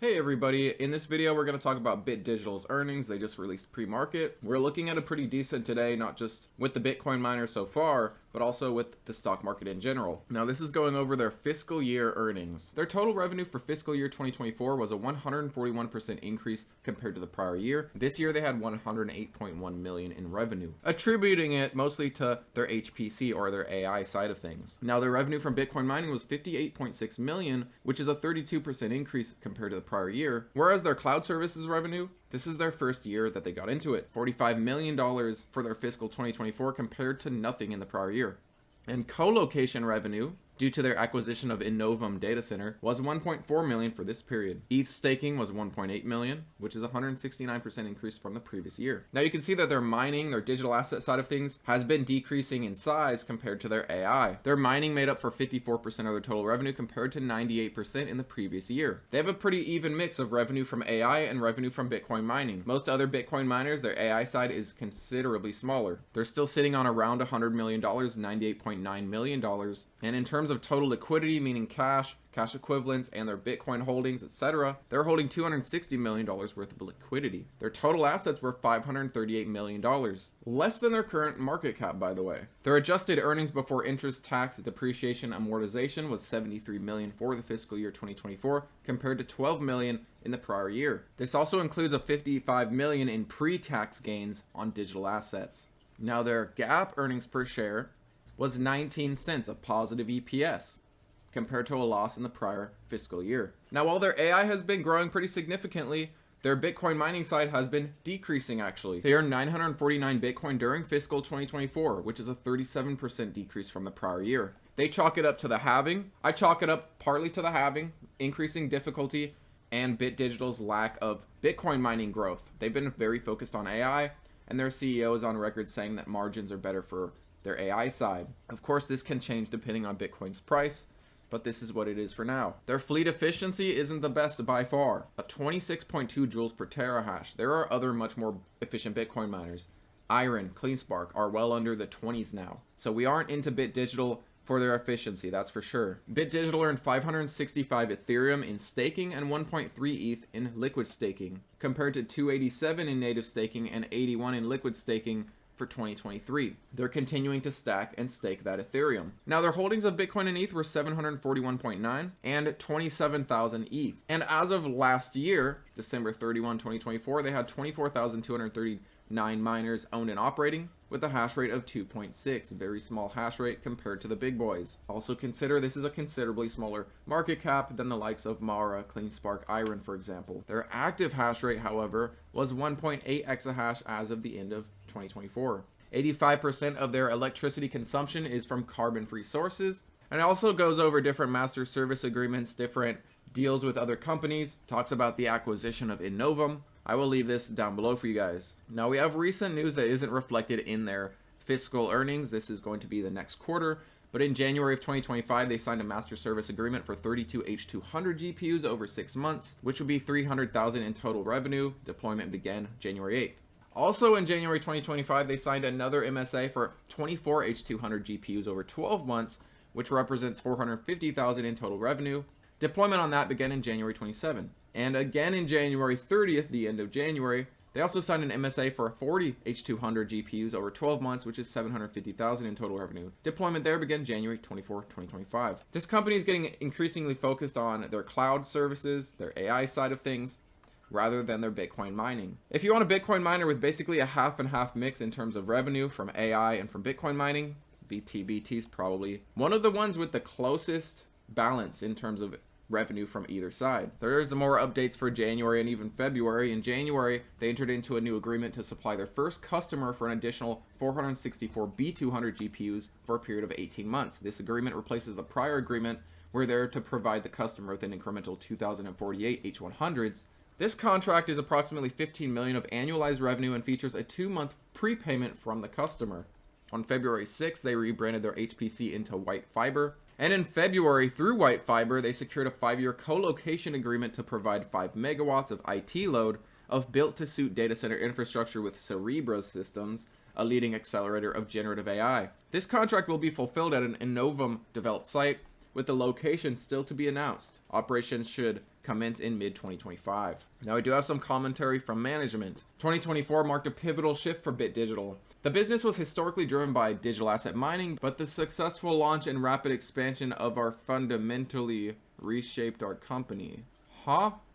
Hey everybody, in this video we're going to talk about BitDigital's earnings. They just released pre-market. We're looking at a pretty decent today, not just with the Bitcoin miners so far, but also with the stock market in general. Now this is going over their fiscal year earnings. Their total revenue for fiscal year 2024 was a 141% increase compared to the prior year. This year they had 108.1 million in revenue, attributing it mostly to their HPC or their AI side of things. Now their revenue from Bitcoin mining was 58.6 million, which is a 32% increase compared to the prior year. Whereas their cloud services revenue, this is their first year that they got into it. $45 million for their fiscal 2024 compared to nothing in the prior year. And co-location revenue, due to their acquisition of Innovum data center, was 1.4 million for this period. ETH staking was 1.8 million, which is a 169% increase from the previous year. Now you can see that their mining, their digital asset side of things, has been decreasing in size compared to their AI. Their mining made up for 54% of their total revenue compared to 98% in the previous year. They have a pretty even mix of revenue from AI and revenue from Bitcoin mining. Most other Bitcoin miners, their AI side is considerably smaller. They're still sitting on around $100 million, $98.9 million. And in terms of total liquidity, meaning cash equivalents, and their Bitcoin holdings, etc., they're holding $260 million worth of liquidity. Their total assets were $538 million, less than their current market cap, by the way. Their adjusted earnings before interest, tax, depreciation, amortization was $73 million for the fiscal year 2024, compared to $12 million in the prior year. This also includes a $55 million in pre-tax gains on digital assets. Now their GAAP earnings per share was 19 cents, a positive EPS, compared to a loss in the prior fiscal year. Now, while their AI has been growing pretty significantly, their Bitcoin mining side has been decreasing actually. They earned 949 Bitcoin during fiscal 2024, which is a 37% decrease from the prior year. They chalk it up to the halving. I chalk it up partly to the halving, increasing difficulty, and BitDigital's lack of Bitcoin mining growth. They've been very focused on AI, and their CEO is on record saying that margins are better for their AI side. Of course, this can change depending on Bitcoin's price, but this is what it is for now. Their fleet efficiency isn't the best by far, at 26.2 joules per terahash. There are other much more efficient Bitcoin miners. Iron, CleanSpark are well under the 20s now. So we aren't into BitDigital for their efficiency, that's for sure. BitDigital earned 565 Ethereum in staking and 1.3 ETH in liquid staking, compared to 287 in native staking and 81 in liquid staking for 2023. They're continuing to stack and stake that Ethereum. Now their holdings of Bitcoin and ETH were 741.9 and 27,000 ETH. And as of last year, December 31, 2024, they had 24,239 miners owned and operating with a hash rate of 2.6, very small hash rate compared to the big boys. Also consider this is a considerably smaller market cap than the likes of Mara, CleanSpark, Iron, for example. Their active hash rate, however, was 1.8 exahash as of the end of 2024. 85% of their electricity consumption is from carbon-free sources, and it also goes over different master service agreements, different deals with other companies, talks about the acquisition of Innovum. I will leave this down below for you guys. Now we have recent news that isn't reflected in their fiscal earnings. This is going to be the next quarter, but in January of 2025, they signed a master service agreement for 32 H200 GPUs over 6 months, which would be 300,000 in total revenue. Deployment began January 8th. Also in January 2025, they signed another MSA for 24 H200 GPUs over 12 months, which represents 450,000 in total revenue. Deployment on that began in January 27. And again in January 30th, the end of January, they also signed an MSA for 40 H200 GPUs over 12 months, which is 750,000 in total revenue. Deployment there began January 24, 2025. This company is getting increasingly focused on their cloud services, their AI side of things, rather than their Bitcoin mining. If you want a Bitcoin miner with basically a half and half mix in terms of revenue from AI and from Bitcoin mining, btbt is probably one of the ones with the closest balance in terms of revenue from either side. There's more updates for January and even February. In January, they entered into a new agreement to supply their first customer for an additional 464 B200 GPUs for a period of 18 months. This agreement replaces the prior agreement where they're to provide the customer with an incremental 2,048 H100s. This contract is approximately 15 million of annualized revenue and features a 2-month prepayment from the customer. On February 6th, they rebranded their HPC into White Fiber. And in February, through White Fiber, they secured a 5-year co-location agreement to provide 5 megawatts of IT load of built-to-suit data center infrastructure with Cerebras Systems, a leading accelerator of generative AI. This contract will be fulfilled at an Innovum developed site, with the location still to be announced. Operations should commence in mid-2025. Now we do have some commentary from management. 2024 marked a pivotal shift for Bit Digital. The business was historically driven by digital asset mining, but the successful launch and rapid expansion of our fundamentally reshaped our company.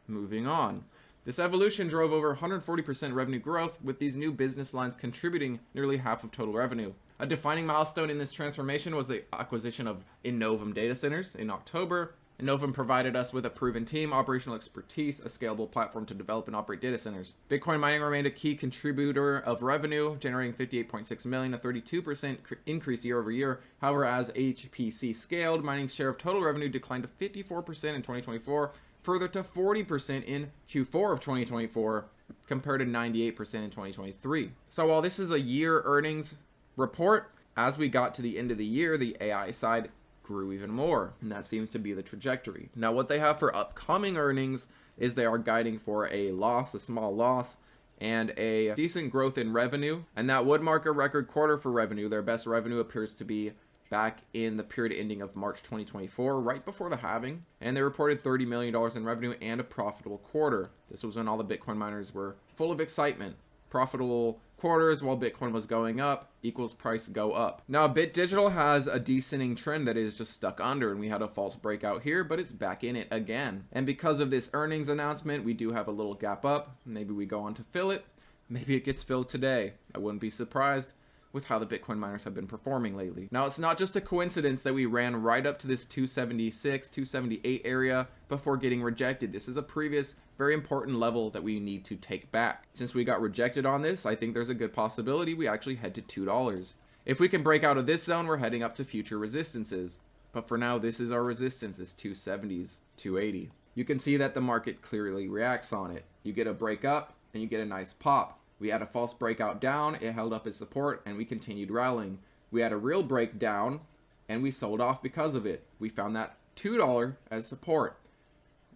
Moving on. This evolution drove over 140% revenue growth, with these new business lines contributing nearly half of total revenue. A defining milestone in this transformation was the acquisition of Innovum data centers in October. Innovum provided us with a proven team, operational expertise, a scalable platform to develop and operate data centers. Bitcoin mining remained a key contributor of revenue, generating $58.6 million, a 32% increase year over year. However, as HPC scaled, mining's share of total revenue declined to 54% in 2024, further to 40% in Q4 of 2024, compared to 98% in 2023. So while this is a year earnings report, as we got to the end of the year, the AI side grew even more, and that seems to be the trajectory. Now what they have for upcoming earnings is they are guiding for a loss, a small loss, and a decent growth in revenue, and that would mark a record quarter for revenue. Their best revenue appears to be back in the period ending of March 2024, right before the halving, and they reported $30 million in revenue and a profitable quarter. This was when all the Bitcoin miners were full of excitement. Profitable quarters while Bitcoin was going up equals price go up. Now Bit Digital has a descending trend that is just stuck under, and we had a false breakout here, but it's back in it again. And because of this earnings announcement, we do have a little gap up. Maybe we go on to fill it. Maybe it gets filled today. I wouldn't be surprised with how the Bitcoin miners have been performing lately. Now, it's not just a coincidence that we ran right up to this 276, 278 area before getting rejected. This is a previous very important level that we need to take back. Since we got rejected on this, I think there's a good possibility we actually head to $2. If we can break out of this zone, we're heading up to future resistances. But for now, this is our resistance, this 270s, 280. You can see that the market clearly reacts on it. You get a break up and you get a nice pop. We had a false breakout down, it held up as support, and we continued rallying. We had a real breakdown, and we sold off because of it. We found that $2 as support.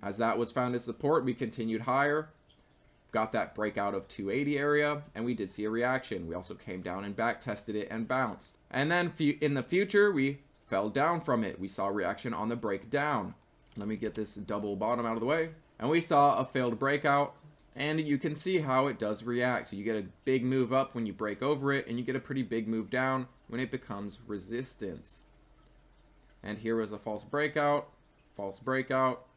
As that was found as support, we continued higher, got that breakout of 280 area, and we did see a reaction. We also came down and back tested it and bounced. And then in the future, we fell down from it. We saw a reaction on the breakdown. Let me get this double bottom out of the way. And we saw a failed breakout. And you can see how it does react. You get a big move up when you break over it, and you get a pretty big move down when it becomes resistance. And here was a false breakout,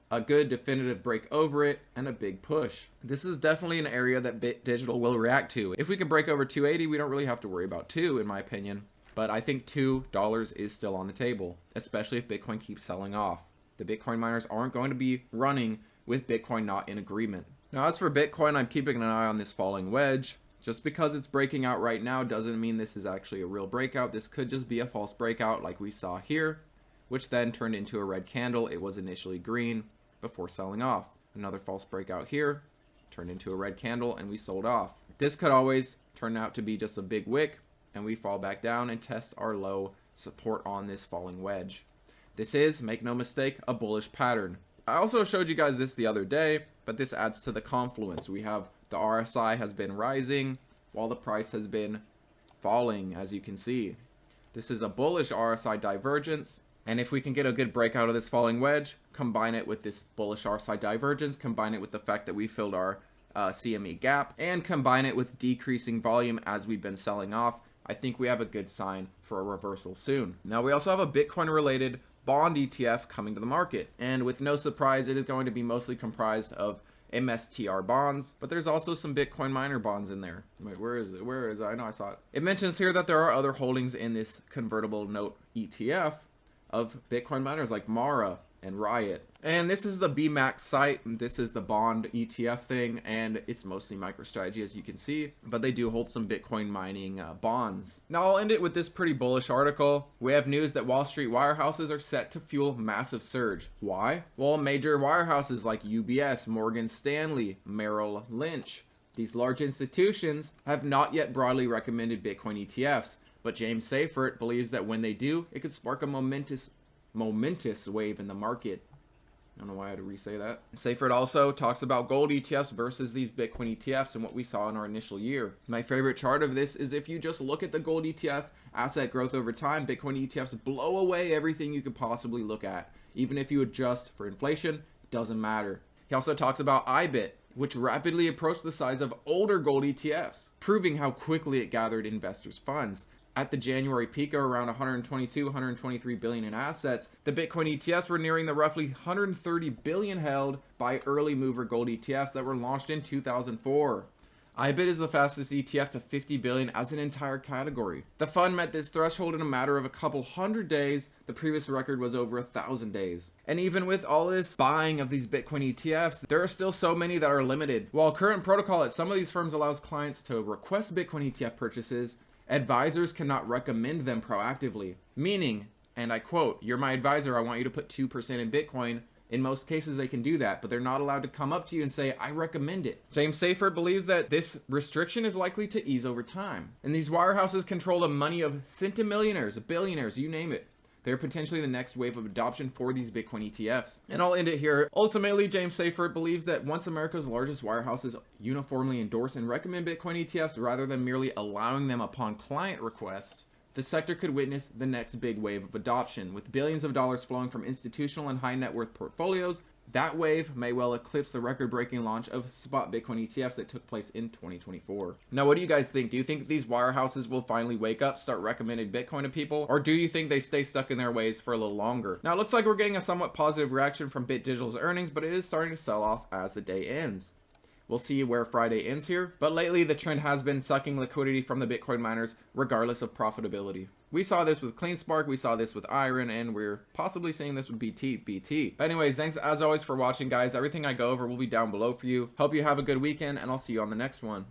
a good definitive break over it, and a big push. This is definitely an area that Bit Digital will react to. If we can break over 280, we don't really have to worry about 2, in my opinion. But I think $2 is still on the table, especially if Bitcoin keeps selling off. The Bitcoin miners aren't going to be running with Bitcoin not in agreement. Now, as for Bitcoin, I'm keeping an eye on this falling wedge. Just because it's breaking out right now doesn't mean this is actually a real breakout. This could just be a false breakout like we saw here, which then turned into a red candle. It was initially green before selling off. Another false breakout here, turned into a red candle, and we sold off. This could always turn out to be just a big wick, and we fall back down and test our low support on this falling wedge. This is, make no mistake, a bullish pattern. I also showed you guys this the other day, but this adds to the confluence. We have the RSI has been rising while the price has been falling, as you can see. This is a bullish RSI divergence, and if we can get a good breakout of this falling wedge, combine it with this bullish RSI divergence, combine it with the fact that we filled our CME gap, and combine it with decreasing volume as we've been selling off, I think we have a good sign for a reversal soon. Now, we also have a Bitcoin-related bond ETF coming to the market, and with no surprise, it is going to be mostly comprised of MSTR bonds, but there's also some Bitcoin miner bonds in there. Wait, where is it? I know I saw it. It mentions here that there are other holdings in this convertible note ETF of Bitcoin miners like Mara and Riot. And this is the BMax site. This is the bond ETF thing, and it's mostly MicroStrategy, as you can see, but they do hold some Bitcoin mining bonds. Now, I'll end it with this pretty bullish article. We have news that Wall Street wirehouses are set to fuel massive surge. Why? Well, major wirehouses like UBS, Morgan Stanley, Merrill Lynch, these large institutions have not yet broadly recommended Bitcoin ETFs, but James Seifert believes that when they do, it could spark a momentous wave in the market. I don't know why I had to re-say that. Seifert also talks about gold ETFs versus these Bitcoin ETFs and what we saw in our initial year. My favorite chart of this is if you just look at the gold ETF asset growth over time, Bitcoin ETFs blow away everything you could possibly look at. Even if you adjust for inflation, it doesn't matter. He also talks about IBIT, which rapidly approached the size of older gold ETFs, proving how quickly it gathered investors' funds. At the January peak of around 122, 123 billion in assets, the Bitcoin ETFs were nearing the roughly 130 billion held by early mover gold ETFs that were launched in 2004. IBIT is the fastest ETF to 50 billion as an entire category. The fund met this threshold in a matter of a couple hundred days. The previous record was over 1,000 days. And even with all this buying of these Bitcoin ETFs, there are still so many that are limited. While current protocol at some of these firms allows clients to request Bitcoin ETF purchases, advisors cannot recommend them proactively. Meaning, and I quote, "You're my advisor, I want you to put 2% in Bitcoin." In most cases, they can do that, but they're not allowed to come up to you and say, "I recommend it." James Seyffert believes that this restriction is likely to ease over time. And these wirehouses control the money of centimillionaires, billionaires, you name it. They're potentially the next wave of adoption for these Bitcoin ETFs. And I'll end it here. Ultimately, James Seyffert believes that once America's largest wirehouses uniformly endorse and recommend Bitcoin ETFs rather than merely allowing them upon client request, the sector could witness the next big wave of adoption, with billions of dollars flowing from institutional and high net worth portfolios. That wave may well eclipse the record-breaking launch of spot Bitcoin ETFs that took place in 2024. Now, what do you guys think? Do you think these wirehouses will finally wake up, start recommending Bitcoin to people? Or do you think they stay stuck in their ways for a little longer? Now, it looks like we're getting a somewhat positive reaction from BitDigital's earnings, but it is starting to sell off as the day ends. We'll see where Friday ends here, but lately the trend has been sucking liquidity from the Bitcoin miners regardless of profitability. We saw this with CleanSpark, we saw this with Iron, and we're possibly seeing this with btbt. But anyways, thanks as always for watching, guys. Everything I go over will be down below for you. Hope you have a good weekend, and I'll see you on the next one.